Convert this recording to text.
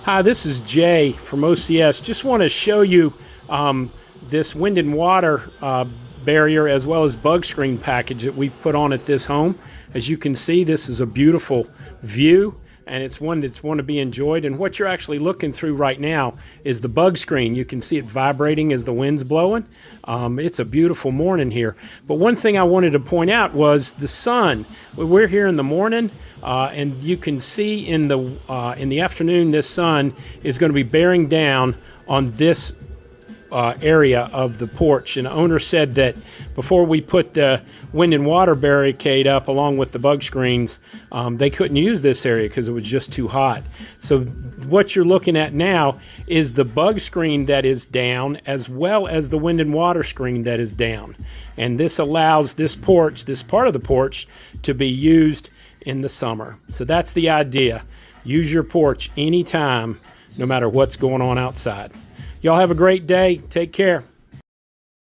Hi, this is Jay from OCS. Just want to show you this wind and water barrier as well as bug screen package that we've put on at this home. As you can see, this is a beautiful view and it's one that's one to be enjoyed. And what you're actually looking through right now is the bug screen. You can see it vibrating as the wind's blowing. It's a beautiful morning here. But one thing I wanted to point out was the sun. We're here in the morning. And you can see in the afternoon, this sun is going to be bearing down on this area of the porch. And the owner said that before we put the wind and water barricade up along with the bug screens, they couldn't use this area because it was just too hot. So what you're looking at now is the bug screen that is down as well as the wind and water screen that is down. And this allows this porch, this part of the porch, to be used in the summer. So that's the idea. Use your porch anytime, no matter what's going on outside. Y'all have a great day. Take care.